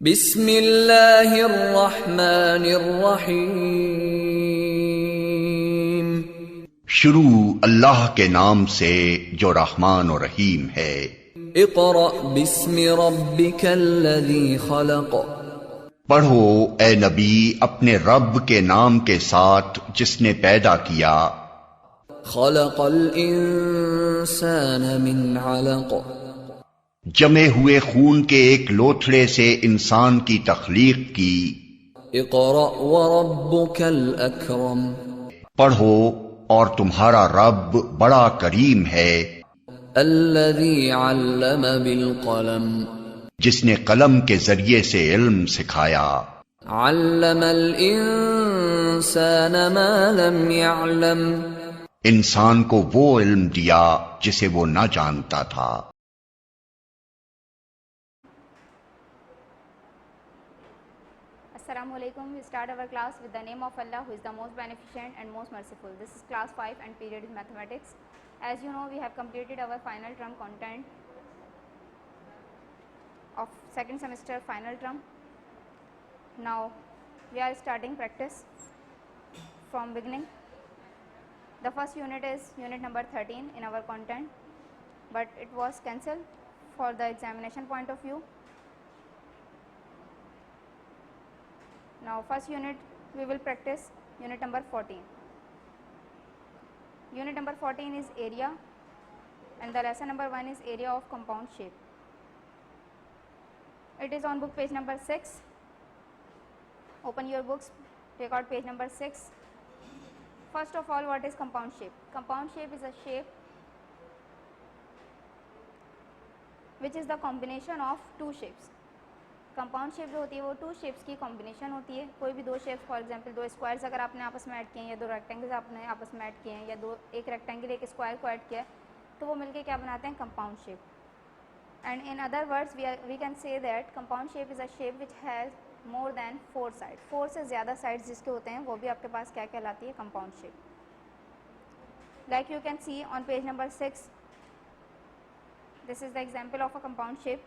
बिस्मिल्लाहिर्रहमानिर्रहीम। शुरू अल्लाह के नाम से जो रहमान और रहीम है। इक़रा बिस्मि रब्बिकल्लज़ी खलक़। पढ़ो ए नबी अपने रब के नाम के साथ जिसने पैदा किया। खलक़ल इंसान मिन अलक़। जमे हुए खून के एक लोथड़े से इंसान की तख्लीक की। इक़रा व रब्बुकल अकरम। पढ़ो और तुम्हारा रब बड़ा करीम है। अल्लज़ी अल्लम बिल क़लम। जिसने कलम के जरिए से इल्म सिखाया। अल्लमल इंसान मा लम यअलम। इंसान को वो इल्म दिया जिसे वो न जानता था। Assalamu alaikum. We start our class with the name of Allah, who is the most beneficent and most merciful. This is class 5 and period is mathematics. As you know, we have completed our final term content of second semester final term. Now we are starting practice from beginning. The first unit is unit number 13 in our content, but it was cancelled for the examination point of view. Now first unit we will practice unit number 14. Unit number 14 is area and the lesson number 1 is area of compound shape. It is on book page number 6. Open your books, take out page number 6. First of all, what is compound shape? Compound shape is a shape which is the combination of two shapes. Compound shape जो होती है वो to shapes की combination होती है। कोई भी दो शेप्स, फॉर एग्जांपल दो स्क्वायर्स अगर आपने आपस में ऐड किए हैं या दो रेक्टेंगल्स आपने आपस में ऐड किए हैं या एक रेक्टेंगल एक स्क्वायर को ऐड किया है तो वो मिलके क्या बनाते हैं, compound shape. And in other words we can say that compound shape is a shape which has more than 4 side. 4 से ज़्यादा साइड्स जिसके होते हैं वो भी आपके पास क्या कहलाती है, compound shape. Like you can see on page number 6, this is the example of a compound shape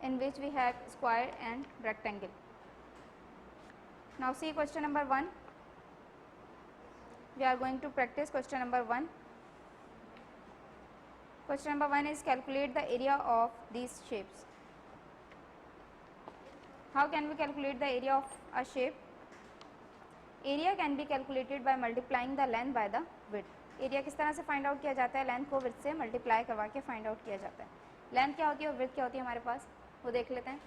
in which we have square and rectangle. Now see question number 1. We are going to practice question number 1. Question number 1 is calculate the area of these shapes. How can we calculate the area of a shape? Area can be calculated by multiplying the length by the width. Area किस तरह से find out किया जाता है, length को width से multiply करवा के फाइंड आउट किया जाता है। लेंथ क्या होती है और विड्थ क्या होती है हमारे पास, वो देख लेते हैं।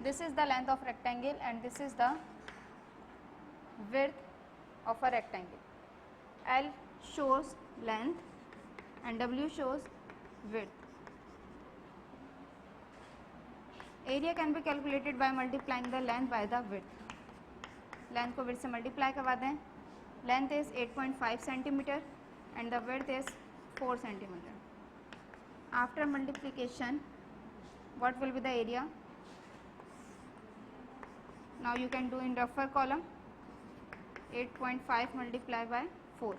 This is the length of rectangle and this is the width of a rectangle. L shows length and W shows width. Area can be calculated by multiplying the length by the width. Length को width से multiply करवा दें। Length is 8.5 centimeter and the width is 4 centimeter. After multiplication, what will be the area? Now you can do in rougher column. 8.5 multiplied by 4.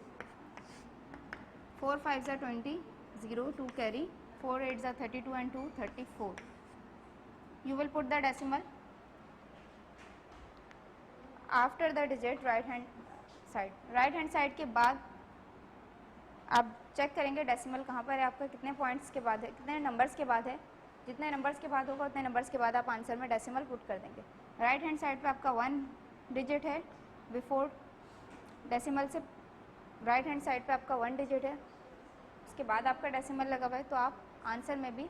4 5s are 20, 0 2 carry, 4 8s are 32 and 2 34. You will put the decimal after the digit right hand side. Right hand side के बाद आप check करेंगे decimal कहाँ पर है आपका, कितने points के बाद है, कितने नंबर्स के बाद है। जितने नंबर्स के बाद होगा उतने नंबर्स के बाद आप आंसर में डेसिमल पुट कर देंगे। राइट हैंड साइड पे आपका 1 डिजिट है बिफोर डेसिमल से, राइट हैंड साइड पे आपका 1 डिजिट है, उसके बाद आपका डेसिमल लगा हुआ है तो आप आंसर में भी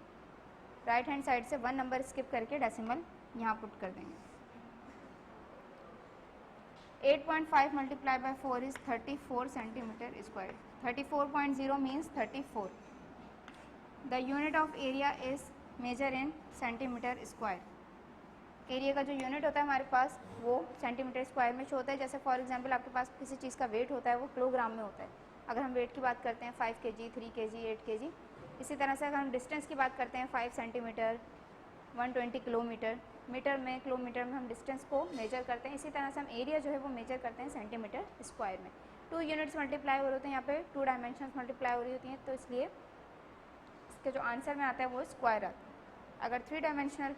राइट हैंड साइड से 1 नंबर स्किप करके डेसिमल यहाँ पुट कर देंगे। 8.5 multiplied by 4 is 34 centimeter square. 34.0 means 34. The unit of area is measure in centimeter square. Area का जो यूनिट होता है हमारे पास वो सेंटीमीटर स्क्वायर में शो होता है। जैसे फॉर एग्जांपल आपके पास किसी चीज़ का वेट होता है वो किलोग्राम में होता है, अगर हम वेट की बात करते हैं 5 kg, 3 kg, 8 kg। इसी तरह से अगर हम डिस्टेंस की बात करते हैं 5 सेंटीमीटर, 120 किलोमीटर, मीटर में किलोमीटर में हम डिस्टेंस को मेजर करते हैं। इसी तरह से हम एरिया जो है वो मेजर करते हैं सेंटीमीटर स्क्वायर में। 2 यूनिट्स मल्टीप्लाई हो रहे होते हैं, यहाँ पे 2 डायमेंशंस मल्टीप्लाई हो रही होती हैं, तो इसलिए इसके जो आंसर में आता है वो स्क्वायर आता है। अगर 3 डायमेंशनल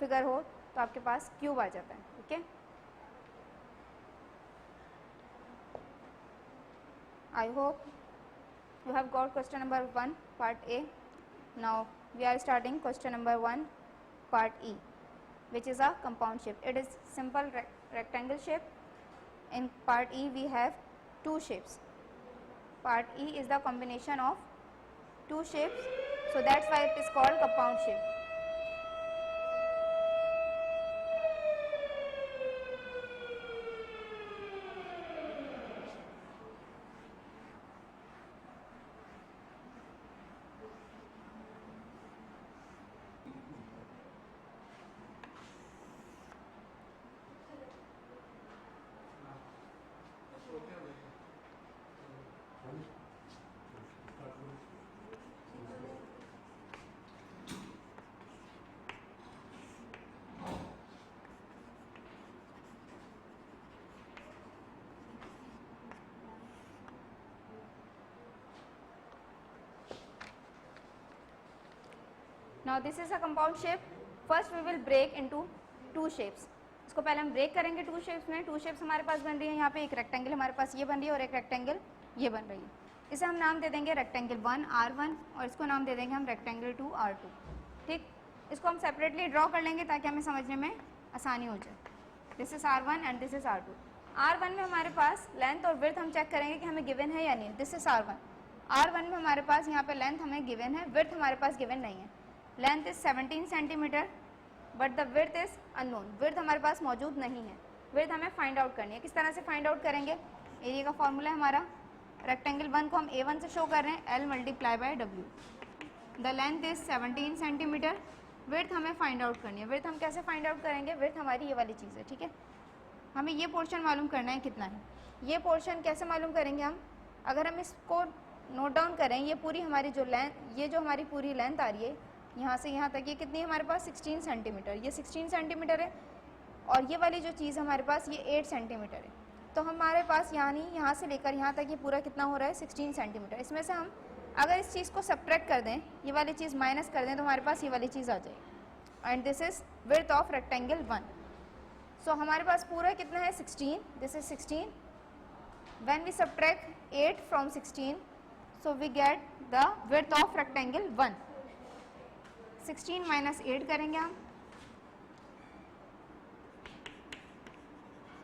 फिगर हो तो आपके पास क्यूब आ जाता है। Okay, I hope you have got question number 1 part A. Now we are starting question number 1 part E, which is a compound shape. It is simple rectangle shape. In part E we have 2 shapes. Part E is the combination of 2 shapes, so that's why it is called compound shape. Now this is a compound shape. First we will break into 2 shapes. इसको पहले हम break करेंगे 2 shapes में। 2 shapes हमारे पास बन रही है, यहाँ पे एक रेक्टेंगल हमारे पास ये बन रही है और एक रेक्टेंगल ये बन रही है। इसे हम नाम दे देंगे रेक्टेंगल 1 R1 और इसको नाम दे देंगे हम रेक्टेंगल 2 R2। ठीक, इसको हम सेपरेटली ड्रॉ कर लेंगे ताकि हमें समझने में आसानी हो जाए। This is R1 and this is R2। R1 में हमारे पास लेंथ और विड्थ हम चेक करेंगे कि हमें गिवन है या नहीं। This is R1। R1 में हमारे पास यहाँ पे लेंथ हमें गिवन है, विड्थ हमारे पास गिवन नहीं है। Length is 17 centimetre but the width is unknown. Width हमारे पास मौजूद नहीं है, विड्थ हमें फाइंड आउट करनी है। किस तरह से फाइंड आउट करेंगे? एरिया का फॉर्मूला है हमारा, रेक्टेंगल 1 को हम A1 से शो कर रहे हैं, L multiply by W। The length is 17 centimetre, width हमें फाइंड आउट करनी है। विड्थ हम कैसे फाइंड आउट करेंगे? विड्थ हमारी ये वाली चीज़ है, ठीक है। हमें ये पोर्शन मालूम करना है कितना है। ये पोर्शन कैसे मालूम करेंगे हम? अगर हम इसको नोट डाउन करें, ये पूरी हमारी जो लेंथ, ये जो हमारी पूरी लेंथ आ रही है यहाँ से यहाँ तक, ये कितनी है हमारे पास? 16 सेंटीमीटर। ये 16 सेंटीमीटर है और ये वाली जो चीज़ हमारे पास ये 8 सेंटीमीटर है। तो हमारे पास यानी यहाँ से लेकर यहाँ तक ये पूरा कितना हो रहा है? 16 सेंटीमीटर। इसमें से हम अगर इस चीज़ को सब्ट्रैक्ट कर दें, ये वाली चीज़ माइनस कर दें, तो हमारे पास ये वाली चीज़ आ जाएगी। And this is width of rectangle 1। So हमारे पास पूरा कितना है? 16। This is 16। When we subtract 8 from 16, so we get the width of rectangle 1। 16 minus 8 करेंगे हम,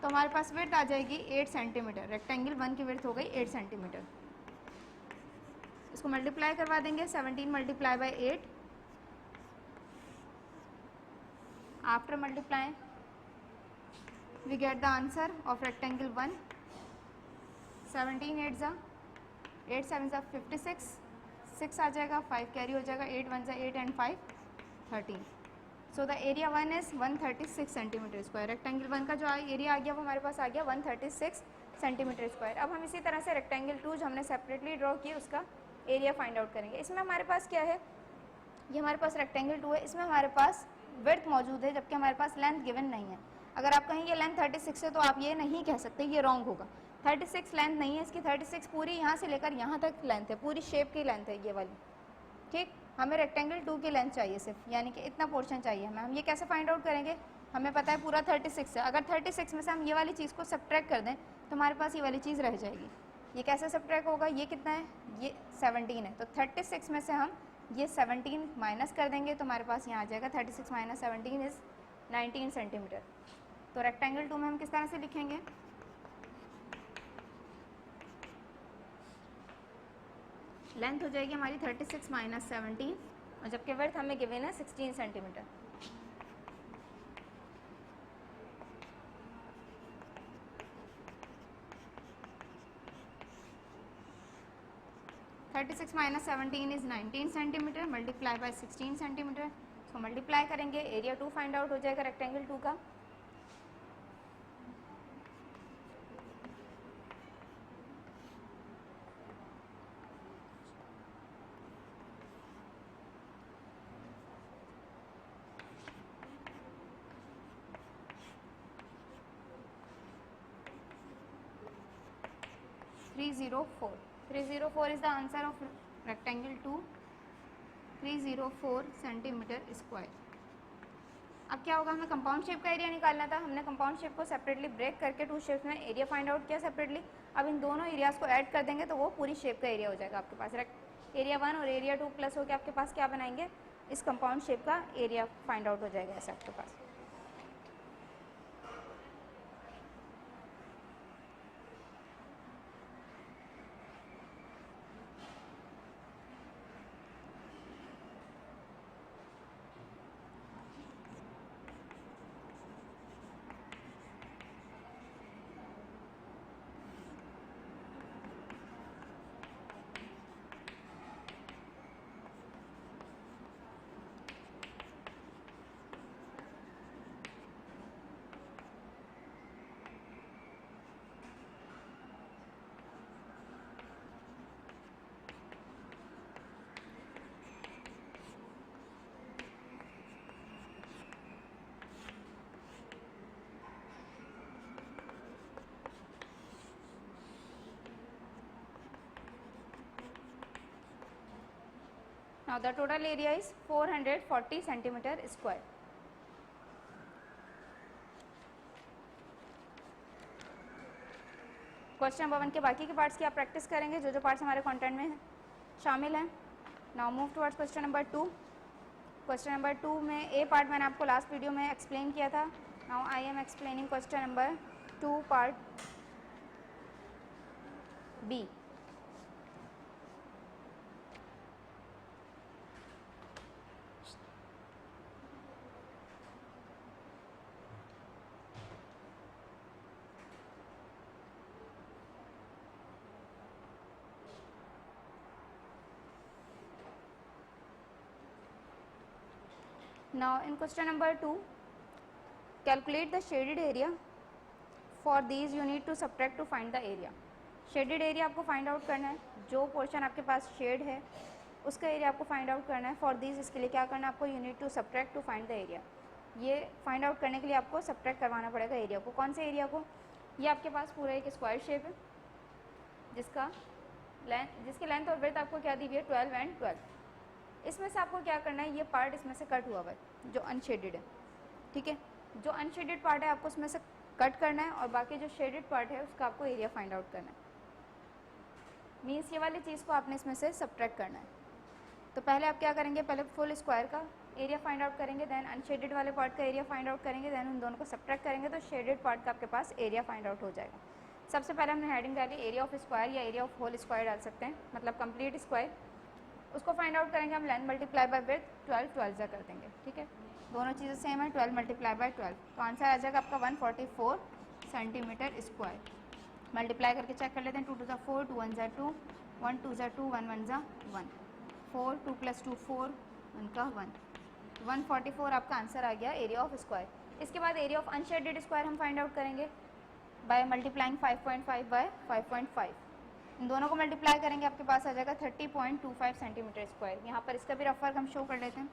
तो हमारे पास विड्थ आ जाएगी 8 सेंटीमीटर। रेक्टेंगल 1 की विड्थ हो गई 8 सेंटीमीटर। इसको मल्टीप्लाई करवा देंगे, 17 multiply by 8। After multiply we get the answer of rectangle 1। 17 8 जा 8 7 जा 56, 6 आ जाएगा, 5 कैरी हो जाएगा, 8 1 जा 8 and 5 13। So the area 1 is 136 centimetre square. Rectangle 1 का जो एरिया आ गया वो हमारे पास आ गया 136 सेंटीमीटर स्क्वायर। अब हम इसी तरह से रेक्टेंगल 2 जो हमने सेपरेटली ड्रॉ किया उसका एरिया फाइंड आउट करेंगे। इसमें हमारे पास क्या है? ये हमारे पास रेक्टेंगल 2 है, इसमें हमारे पास विड्थ मौजूद है जबकि हमारे पास लेंथ गिवन नहीं है। अगर आप कहेंगे लेंथ 36 है तो आप ये नहीं कह सकते, ये रॉन्ग होगा। 36 लेंथ नहीं है इसकी, 36 पूरी यहाँ से लेकर यहाँ तक लेंथ है, पूरी शेप की लेंथ है ये वाली। ठीक, हमें रेक्टेंगल 2 की लेंथ चाहिए सिर्फ, यानी कि इतना पोर्शन चाहिए हमें। हम ये कैसे फाइंड आउट करेंगे? हमें पता है पूरा 36 है। अगर 36 में से हम ये वाली चीज़ को सब्ट्रैक्ट कर दें तो हमारे पास ये वाली चीज़ रह जाएगी। ये कैसे सब्ट्रैक्ट होगा? ये कितना है? ये 17 है, तो 36 में से हम ये 17 माइनस कर देंगे तो हमारे पास यहाँ आ जाएगा 36 माइनस 17 इज 19 सेंटीमीटर। तो रेक्टेंगल 2 में हम किस तरह से लिखेंगे? लेंथ हो जाएगी हमारी 36 माइनस 17 और जबकि विड्थ हमें गिवन है 16 centimetre. (36 minus 17 is 19 centimetre multiply by 16 centimetre. So multiply करेंगे, एरिया 2 फाइंड आउट हो जाएगा रेक्टेंगल 2 का। 304. 304 is the answer of rectangle 2. 304 centimetre square. अब क्या होगा, हमें कंपाउंड शेप का एरिया निकालना था. हमने कंपाउंड शेप को सेपरेटली ब्रेक करके टू शेप्स में एरिया फाइंड आउट किया सेपरेटली. अब इन दोनों एरियाज को ऐड कर देंगे तो वो पूरी शेप का एरिया हो जाएगा आपके पास. एरिया 1 और एरिया 2 प्लस होकर आपके पास क्या बनाएंगे, इस कंपाउंड शेप का एरिया फाइंड आउट हो जाएगा ऐसा आपके पास. Now the total area is 440 centimeter square. Question number 1 के बाकी के पार्ट्स की आप प्रैक्टिस करेंगे जो पार्ट्स हमारे कंटेंट में शामिल हैं. Now move towards question number 2. Question number 2 में ए पार्ट मैंने आपको लास्ट वीडियो में एक्सप्लेन किया था. Now I am explaining question number 2 part B. Now in question number 2, calculate the shaded area. For these you need to subtract to find the area. Shaded area आपको find out करना है. जो portion आपके पास shade है उसका area आपको find out करना है. फॉर दिस इसके लिए क्या करना है आपको, you need to subtract to find the area. ये फाइंड आउट करने के लिए आपको सब्ट्रैक्ट करवाना पड़ेगा एरिया को. कौन से एरिया को, ये आपके पास पूरा एक स्क्वायर शेप है जिसकी लेंथ और ब्रेथ आपको क्या दी हुई है, 12 एंड 12. इसमें से आपको क्या करना है, ये पार्ट इसमें से कट हुआ हुआ है जो अनशेडेड है. ठीक है, जो अनशेडेड पार्ट है आपको उसमें से कट करना है और बाकी जो शेडेड पार्ट है उसका आपको एरिया फाइंड आउट करना है. मीन्स ये वाली चीज़ को आपने इसमें से सब्ट्रैक्ट करना है. तो पहले आप क्या करेंगे, पहले फुल स्क्वायर का एरिया फाइंड आउट करेंगे, देन अनशेडेड वाले पार्ट का एरिया फाइंड आउट करेंगे, देन उन दोनों को सब्ट्रैक्ट करेंगे तो शेडेड पार्ट का आपके पास एरिया फाइंड आउट हो जाएगा. सबसे पहले हमने हेडिंग डाली एरिया ऑफ स्क्वायर या एरिया ऑफ होल स्क्वायर डाल सकते हैं, मतलब कंप्लीट स्क्वायर. उसको फाइंड आउट करेंगे हम लेंथ मल्टीप्लाई बाय ब्रेथ 12 12 जा कर देंगे. ठीक है, दोनों चीज़ें सेम है, 12 मल्टीप्लाई बाय 12 तो आंसर आ जाएगा आपका 144 सेंटीमीटर स्क्वायर. मल्टीप्लाई करके चेक कर लेते हैं. 2 2 ज़ा 4, 2 1 ज़ा 2, 1 2 ज़ा 2, 1 1 ज़ा 1, 4 2 + 2 4, उनका 1, 144 आपका आंसर आ गया एरिया ऑफ स्क्वायर. इसके बाद एरिया ऑफ अनशेडेड स्क्वायर हम फाइंड आउट करेंगे बाय मल्टीप्लाइंग 5.5 बाय 5.5. इन दोनों को मल्टीप्लाई करेंगे आपके पास आ जाएगा 30.25 सेंटीमीटर स्क्वायर. यहाँ पर इसका भी रफ वर्क हम शो कर लेते हैं.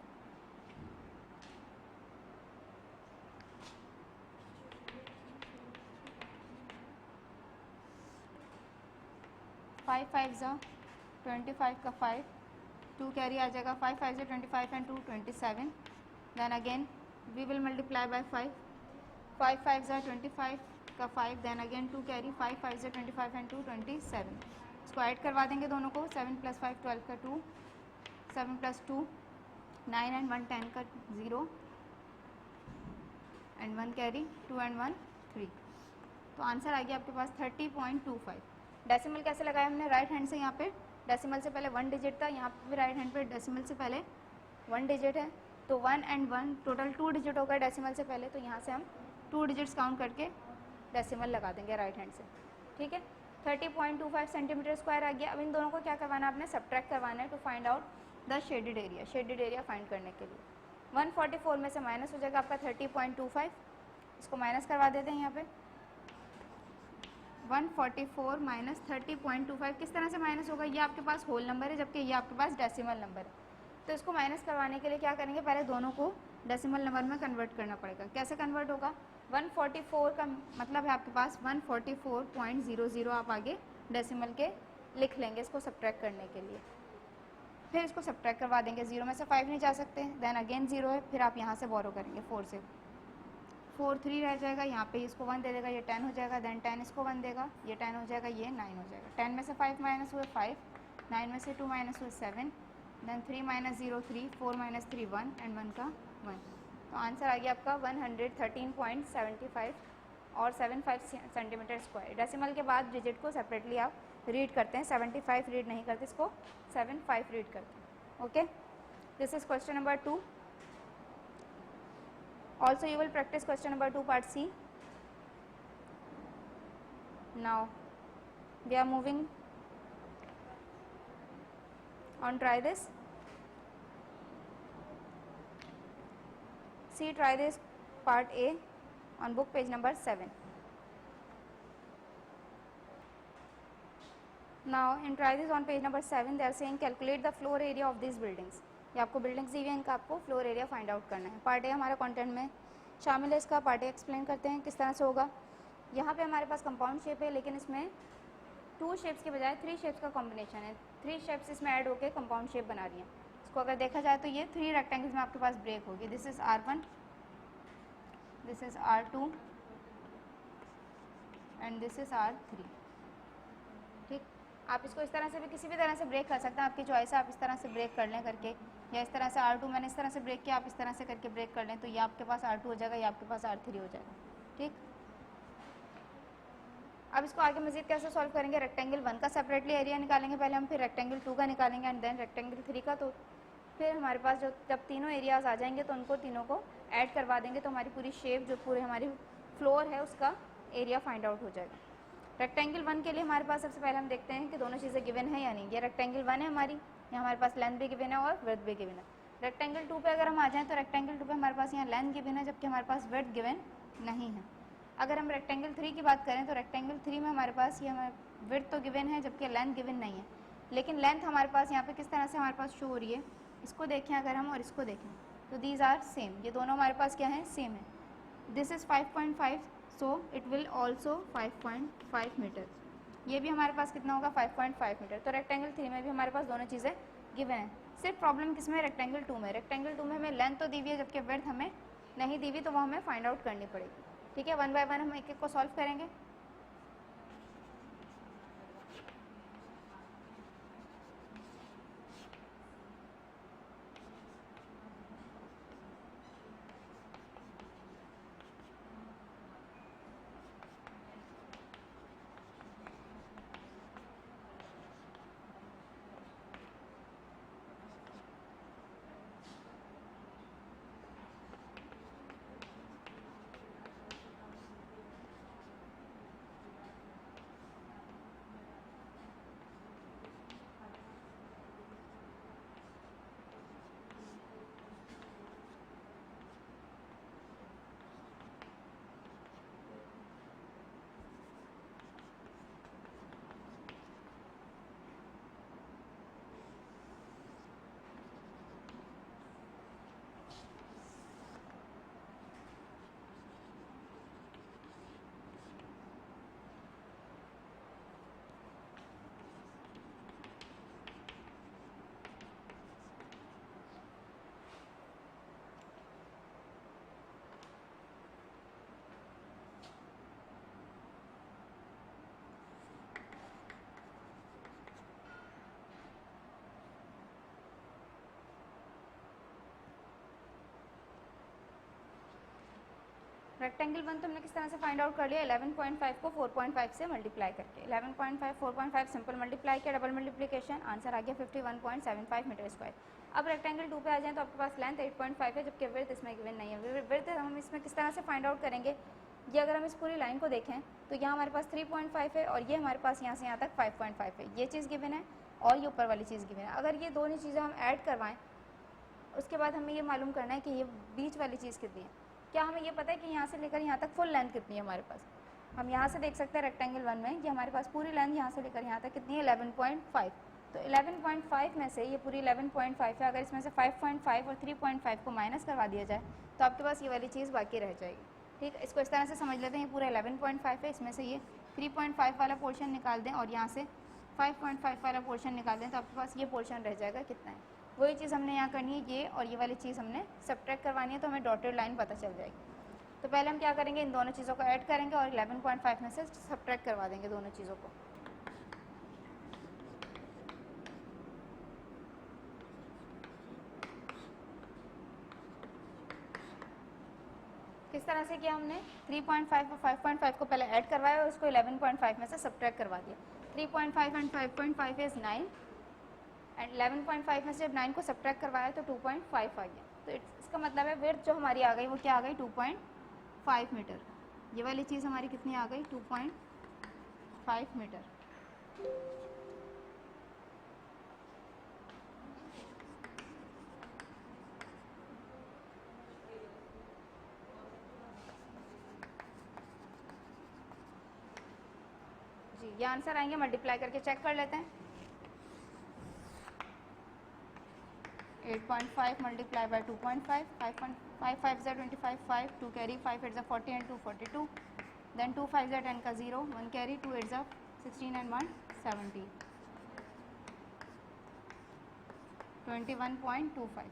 फाइव 5 ज़ा 25 का 5, 2 कैरी आ जाएगा. 5 5 ज़ा 25 and 2 27. Then again we will multiply by 5. 5 5 ज़ा 25 का 5, देन अगेन 2 कैरी. 5 5 ज़ा 25 एंड 2 27. इसको ऐड करवा देंगे दोनों को. 7 + 5 12 का 2, 7 + 2 9 एंड 1 10 का 0 एंड 1 कैरी. 2 एंड 1 3. तो आंसर आ गया आपके पास 30.25. डेसिमल कैसे लगाया हमने, राइट हैंड से. यहाँ पे डेसिमल से पहले 1 डिजिट था, यहाँ पे भी राइट हैंड पे डेसिमल से पहले 1 डिजिट है. तो 1 एंड 1 टोटल 2 डिजिट होगा डेसिमल से पहले. तो यहाँ से हम 2 डिजिट्स काउंट करके डेसिमल लगा देंगे राइट हैंड से. ठीक है, 30.25 सेंटीमीटर स्क्वायर आ गया. अब इन दोनों को क्या करवाना है, आपने सब्ट्रैक्ट करवाना है to find out the shaded area. Shaded area find करने के लिए 144 में से माइनस हो जाएगा आपका 30.25. इसको माइनस करवा देते हैं यहाँ पे. 144 माइनस 30.25 किस तरह से माइनस होगा, ये आपके पास होल नंबर है जबकि ये आपके पास डेसिमल नंबर है. तो इसको माइनस करवाने के लिए क्या करेंगे, पहले दोनों को डेसिमल नंबर में कन्वर्ट करना पड़ेगा. कैसे कन्वर्ट होगा, 144 का मतलब है आपके पास 144.00 आप आगे डेसिमल के लिख लेंगे इसको सब्ट्रैक्ट करने के लिए। फिर इसको सब्ट्रैक्ट करवा देंगे, 0 में से 5 नहीं जा सकते, देन अगेन 0 है, फिर आप यहाँ से बोरो करेंगे 4 से, 4 3 रह जाएगा, यहाँ पे इसको 1 दे देगा, ये 10 हो जाएगा, देन 10 इसको 1 देगा, ये 10 हो जाएगा, ये 9 हो जाएगा। 10 में से 5 माइनस हुए 5, 9 में से 2 माइनस हुए 7, देन 3 माइनस 0 3, 4 माइनस 3 1 एंड 1 का 1। तो आंसर आ गया आपका 113.75 और 75 सेंटीमीटर स्क्वायर। डेसिमल के बाद डिजिट को सेपरेटली आप रीड करते हैं, 75 रीड नहीं करते, इसको 75 रीड करते हैं। Okay, this is question number 2। Also you will practise question number 2 part C. Now we are moving on, try this. See, try this part A on book page number 7. Now in try this on page number 7 they are saying calculate the floor area of these buildings. ये आपको buildings दी हुई हैं, इनका आपको floor area find out करना है। Part A हमारा content में शामिल है, इसका पार्ट ए एक्सप्लेन करते हैं किस तरह से होगा। यहाँ पे हमारे पास कंपाउंड शेप है, लेकिन इसमें 2 शेप्स के बजाय 3 शेप्स का कॉम्बिनेशन है। 3 शेप्स इसमें ऐड होकर कंपाउंड शेप बना रही हैं। इसको अगर देखा जाए तो ये 3 रेक्टेंगल्स में आपके पास ब्रेक होगी। This is R1, this is R2 and this is R3। ठीक, आप इसको इस तरह से भी किसी भी तरह से ब्रेक कर सकते हैं, आपकी चॉइस है। आप इस तरह से ब्रेक कर लें करके, या इस तरह से R2 मैंने इस तरह से ब्रेक किया, आप इस तरह से करके ब्रेक कर लें, तो ये आपके पास R2 हो जाएगा, ये आपके पास R3 हो जाएगा। ठीक, अब इसको आगे मजीद कैसे सॉल्व करेंगे। रेक्टेंगल 1 का सेपरेटली एरिया निकालेंगे पहले हम, फिर रेक्टेंगल 2 का निकालेंगे एंड देन रेक्टेंगल 3 का। तो फिर हमारे पास जो जब तीनों एरियाज आ जाएंगे तो उनको तीनों को ऐड करवा देंगे, तो हमारी पूरी शेप जो पूरे हमारी फ्लोर है उसका एरिया फाइंड आउट हो जाएगा। रेक्टेंगल 1 के लिए हमारे पास सबसे पहले हम देखते हैं कि दोनों चीज़ें गिवन है या नहीं। ये रेक्टेंगल 1 है हमारी, यहाँ हमारे पास लेंथ भी गिवन है और विड्थ भी गिवन है। रेक्टेंगल 2 पे अगर हम आ जाएँ तो रेक्टेंगल 2 पे हमारे पास यहाँ लेंथ गिवन है, जबकि हमारे पास विड्थ गिवन नहीं है। अगर हम रेक्टेंगल 3 की बात करें तो रेक्टेंगल 3 में हमारे पास ये हमारे विड्थ तो गिवन है, जबकि लेंथ गिवन नहीं है। लेकिन लेंथ हमारे पास यहाँ पे किस तरह से हमारे पास शो हो रही है, इसको देखें अगर हम और इसको देखें तो दीज आर सेम, ये दोनों हमारे पास क्या है, सेम है। This is 5.5, so it will also 5.5 metre. ये भी हमारे पास कितना होगा, 5.5 मीटर। तो रेक्टेंगल 3 में भी हमारे पास दोनों चीज़ें गिवन है। सिर्फ प्रॉब्लम किस में, रेक्टेंगल 2 में। रेक्टेंगल 2 में हमें लेंथ तो दी हुई है, जबकि विड्थ हमें नहीं दी हुई, तो वो हमें फाइंड आउट करनी पड़ेगी। ठीक है, 1 बाय 1 हम एक एक को सॉल्व करेंगे। रेक्टेंगल 1 तो हमने किस तरह से फाइंड आउट कर लिया, 11.5 को 4.5 से मल्टीप्लाई करके। 11.5 4.5 सिंपल मल्टीप्लाई किया, डबल मल्टीप्लिकेशन, आंसर आ गया 51.75 मीटर स्क्वायर। अब रेक्टेंगल 2 पे आ जाएँ तो आपके पास लेंथ 8.5 है, जबकि विड्थ इसमें गिवन नहीं है। विड्थ हम इसमें किस तरह से फाइंड आउट करेंगे, ये अगर हम इस पूरी लाइन को देखें तो यहाँ हमारे पास 3.5 है और ये हमारे पास यहाँ से यहाँ तक 5.5 है। ये चीज़ गिवन है और ये ऊपर वाली चीज़ गिवन है। अगर ये दोनों चीज़ें हम ऐड करवाएं, उसके बाद हमें ये मालूम करना है कि ये बीच वाली चीज़ कितनी है। क्या हमें ये पता है कि यहाँ से लेकर यहाँ तक फुल लेंथ कितनी है हमारे पास। हम यहाँ से देख सकते हैं रेक्टेंगल 1 में कि हमारे पास पूरी लेंथ यहाँ से लेकर यहाँ तक कितनी है, 11.5। तो 11.5 में से ये पूरी 11.5 है, अगर इसमें से 5.5 और 3.5 को माइनस करवा दिया जाए तो आपके पास ये वाली चीज़ बाकी रह जाएगी। ठीक, इसको इस तरह से समझ लेते हैं, ये पूरा 11.5 है, इसमें से ये 3.5 वाला पोर्शन निकाल दें और यहाँ से 5.5 वाला पोर्शन निकाल दें, तो आपके पास ये पोर्शन रह जाएगा कितना है। वही चीज़ हमने यहाँ करनी है, ये और ये वाली चीज़ हमने सब्ट्रैक्ट करवानी है, तो हमें डॉटेड लाइन पता चल जाएगी। तो पहले हम क्या करेंगे, इन दोनों चीज़ों को ऐड करेंगे और 11.5 में से सब्ट्रैक्ट करवा देंगे दोनों चीज़ों को। किस तरह से किया हमने, 3.5 और 5.5 को पहले ऐड करवाया और उसको 11.5 में से सब्ट्रैक्ट करवा दिया। 3.5 एंड 5.5 इज़ 9 एंड 11.5 में से जब 9 को सब्ट्रैक्ट करवाया तो 2.5 आ गया। तो इसका मतलब है विड्थ जो हमारी आ गई वो क्या आ गई, 2.5 मीटर। ये वाली चीज़ हमारी कितनी आ गई, 2.5 मीटर। जी, ये आंसर आएंगे, मल्टीप्लाई करके चेक कर लेते हैं। 8.5 मल्टीप्लाई बाय 2.5, 5 5 ज़ा 25, 5 2 कैरी, 5 8 ज़ा 40 एंड 2 42, देन 2 5 ज़ा 10 का 0, 1 कैरी, 2 8 ज़ा 16 एंड 1 17, 21.25।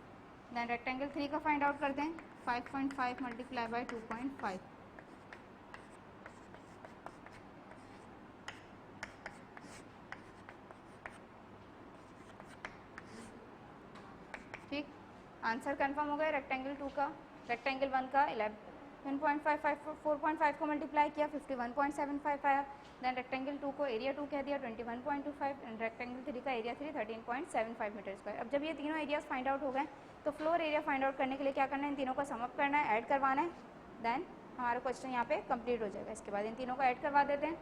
देन रेक्टेंगल 3 का फाइंड आउट करते हैं, 5.5 मल्टीप्लाई बाय 2.5, ठीक, आंसर कंफर्म हो गया। रेक्टेंगल 2 का, रेक्टेंगल 1 का 11.55, 4.5 को मल्टीप्लाई किया, 51.75 आया। देन रेक्टेंगल 2 को एरिया 2 कह दिया, 21.25 एंड रेक्टेंगल 3 का एरिया 3 13.75 मीटर स्क्वायर। अब जब ये तीनों एरियाज फाइंड आउट हो गए तो फ्लोर एरिया फाइंड आउट करने के लिए क्या करना है, इन तीनों को सम अप करना है, ऐड करवाना है, देन हमारा क्वेश्चन यहाँ पे कंप्लीट हो जाएगा। इसके बाद इन तीनों को ऐड करवा देते हैं।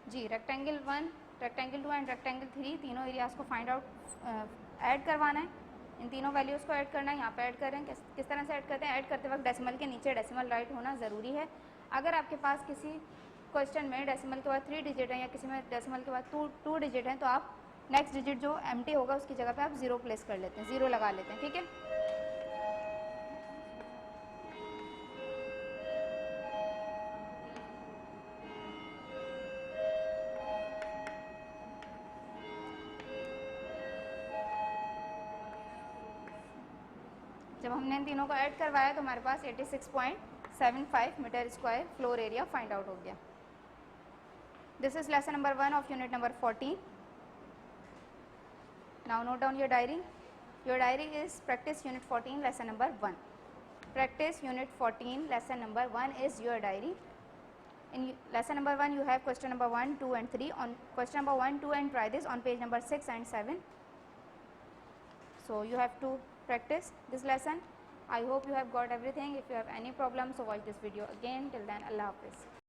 जी, रेक्टेंगल 1, रेक्टेंगल 2 एंड रेक्टेंगल 3 तीनों एरियाज़ को फाइंड आउट ऐड करवाना है। इन तीनों वैल्यूज़ को ऐड करना है, यहाँ पे ऐड करें। किस तरह से ऐड करते हैं, ऐड करते वक्त डेसिमल के नीचे डेसिमल राइट होना ज़रूरी है। अगर आपके पास किसी क्वेश्चन में डेसिमल के बाद 3 डिजिट है या किसी में डेसिमल के बाद 2 डिजिट हैं, तो आप नेक्स्ट डिजिट जो एम्प्टी होगा उसकी जगह पर आप 0 प्लेस कर लेते हैं, 0 लगा लेते हैं, ठीक है। जब हमने इन तीनों को ऐड करवाया तो हमारे पास 86.75 metre square floor area find out हो गया। This is lesson number 1 of unit number 14। Now note down your diary. Your diary is practice unit 14 lesson number 1। Practice unit 14 lesson number 1 is your diary. In lesson number 1 you have question number 1, 2 and 3. On question number 1, 2 and try this on page number 6 and 7. So you have to practice this lesson. I hope you have got everything. If you have any problem, so watch this video again. Till then, Allah Hafiz.